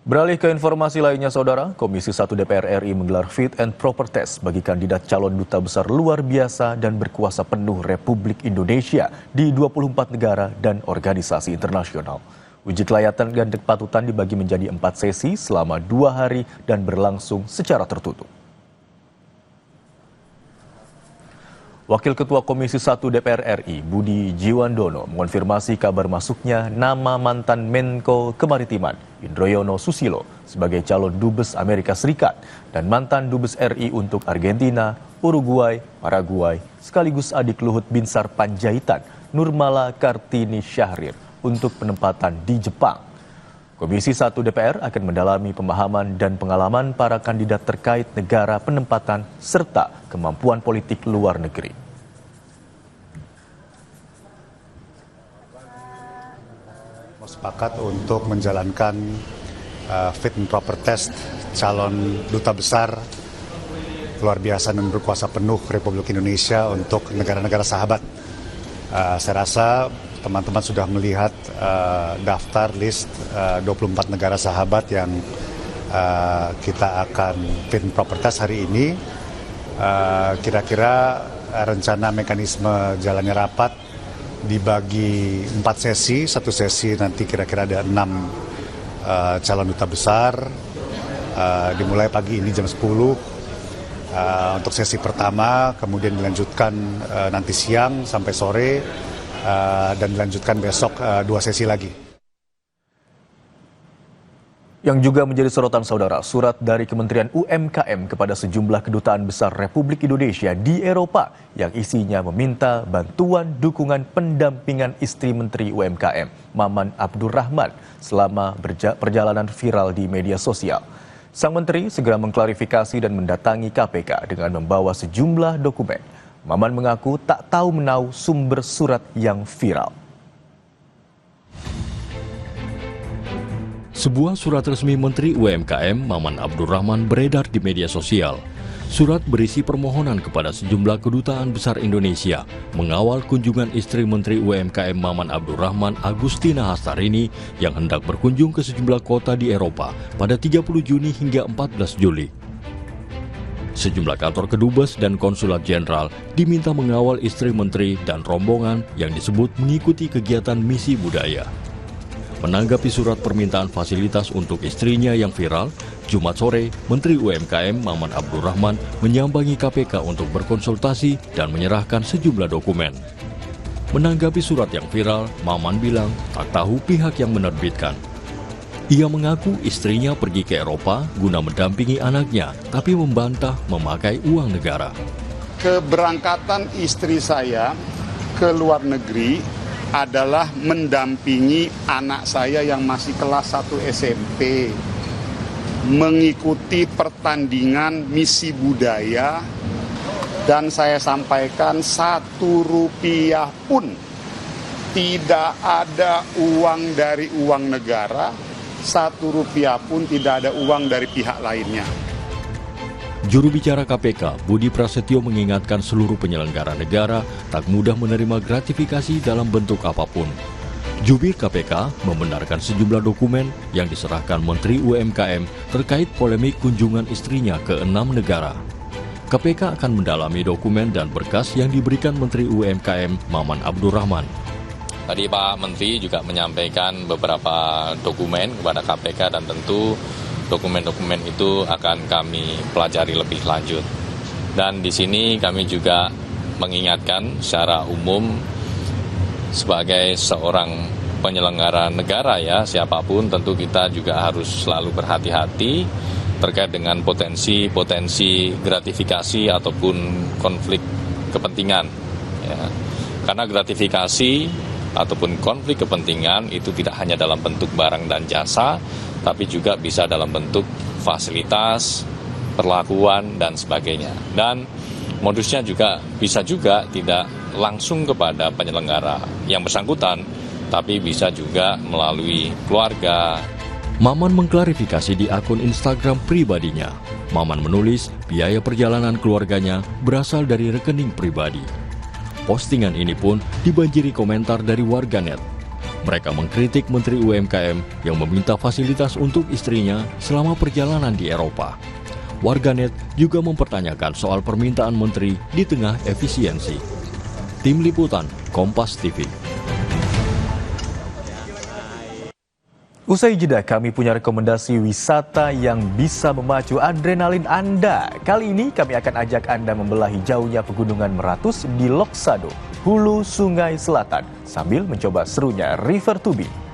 Beralih ke informasi lainnya, Saudara, Komisi 1 DPR RI menggelar fit and proper test bagi kandidat calon duta besar luar biasa dan berkuasa penuh Republik Indonesia di 24 negara dan organisasi internasional. Uji kelayakan dan kepatutan dibagi menjadi 4 sesi selama 2 hari dan berlangsung secara tertutup. Wakil Ketua Komisi 1 DPR RI, Budi Jiwandono, mengonfirmasi kabar masuknya nama mantan Menko Kemaritiman, Indroyono Susilo, sebagai calon Dubes Amerika Serikat dan mantan Dubes RI untuk Argentina, Uruguay, Paraguay, sekaligus adik Luhut Binsar Panjaitan, Nurmala Kartini Syahrir, untuk penempatan di Jepang. Komisi 1 DPR akan mendalami pemahaman dan pengalaman para kandidat terkait negara penempatan serta kemampuan politik luar negeri. Sepakat untuk menjalankan fit and proper test calon duta besar luar biasa dan berkuasa penuh Republik Indonesia untuk negara-negara sahabat. Saya rasa teman-teman sudah melihat daftar list 24 negara sahabat yang kita akan fit and proper test hari ini. Kira-kira rencana mekanisme jalannya rapat dibagi 4 sesi. Satu sesi nanti kira-kira ada 6 calon duta besar. Dimulai pagi ini jam 10 untuk sesi pertama, kemudian dilanjutkan nanti siang sampai sore, dan dilanjutkan besok 2 sesi lagi. Yang juga menjadi sorotan, Saudara, surat dari Kementerian UMKM kepada sejumlah kedutaan besar Republik Indonesia di Eropa yang isinya meminta bantuan dukungan pendampingan istri Menteri UMKM, Maman Abdurrahman, selama perjalanan viral di media sosial. Sang Menteri segera mengklarifikasi dan mendatangi KPK dengan membawa sejumlah dokumen. Maman mengaku tak tahu menahu sumber surat yang viral. Sebuah surat resmi Menteri UMKM Maman Abdurrahman beredar di media sosial. Surat berisi permohonan kepada sejumlah kedutaan besar Indonesia mengawal kunjungan istri Menteri UMKM Maman Abdurrahman, Agustina Hastarini, yang hendak berkunjung ke sejumlah kota di Eropa pada 30 Juni hingga 14 Juli. Sejumlah kantor kedubes dan konsulat jenderal diminta mengawal istri menteri dan rombongan yang disebut mengikuti kegiatan misi budaya. Menanggapi surat permintaan fasilitas untuk istrinya yang viral, Jumat sore, Menteri UMKM Maman Abdurrahman menyambangi KPK untuk berkonsultasi dan menyerahkan sejumlah dokumen. Menanggapi surat yang viral, Maman bilang tak tahu pihak yang menerbitkan. Ia mengaku istrinya pergi ke Eropa guna mendampingi anaknya, tapi membantah memakai uang negara. Keberangkatan istri saya ke luar negeri adalah mendampingi anak saya yang masih kelas 1 SMP, mengikuti pertandingan misi budaya, dan saya sampaikan 1 rupiah pun tidak ada uang dari uang negara, 1 rupiah pun tidak ada uang dari pihak lainnya. Juru bicara KPK, Budi Prasetyo, mengingatkan seluruh penyelenggara negara tak mudah menerima gratifikasi dalam bentuk apapun. Jubir KPK membenarkan sejumlah dokumen yang diserahkan Menteri UMKM terkait polemik kunjungan istrinya ke 6 negara. KPK akan mendalami dokumen dan berkas yang diberikan Menteri UMKM Maman Abdurrahman. Tadi Pak Menteri juga menyampaikan beberapa dokumen kepada KPK dan tentu dokumen-dokumen itu akan kami pelajari lebih lanjut. Dan di sini kami juga mengingatkan secara umum sebagai seorang penyelenggara negara, ya, siapapun tentu kita juga harus selalu berhati-hati terkait dengan potensi gratifikasi ataupun konflik kepentingan, ya. Karena gratifikasi ataupun konflik kepentingan itu tidak hanya dalam bentuk barang dan jasa, tapi juga bisa dalam bentuk fasilitas, perlakuan, dan sebagainya. Dan modusnya juga bisa juga tidak langsung kepada penyelenggara yang bersangkutan, tapi bisa juga melalui keluarga. Maman mengklarifikasi di akun Instagram pribadinya. Maman menulis biaya perjalanan keluarganya berasal dari rekening pribadi. Postingan ini pun dibanjiri komentar dari warganet. Mereka mengkritik Menteri UMKM yang meminta fasilitas untuk istrinya selama perjalanan di Eropa. Warganet juga mempertanyakan soal permintaan menteri di tengah efisiensi. Tim Liputan, Kompas TV. Usai jeda, kami punya rekomendasi wisata yang bisa memacu adrenalin Anda. Kali ini kami akan ajak Anda membelahi jauhnya pegunungan Meratus di Loksado, hulu Sungai Selatan, sambil mencoba serunya River Tubing.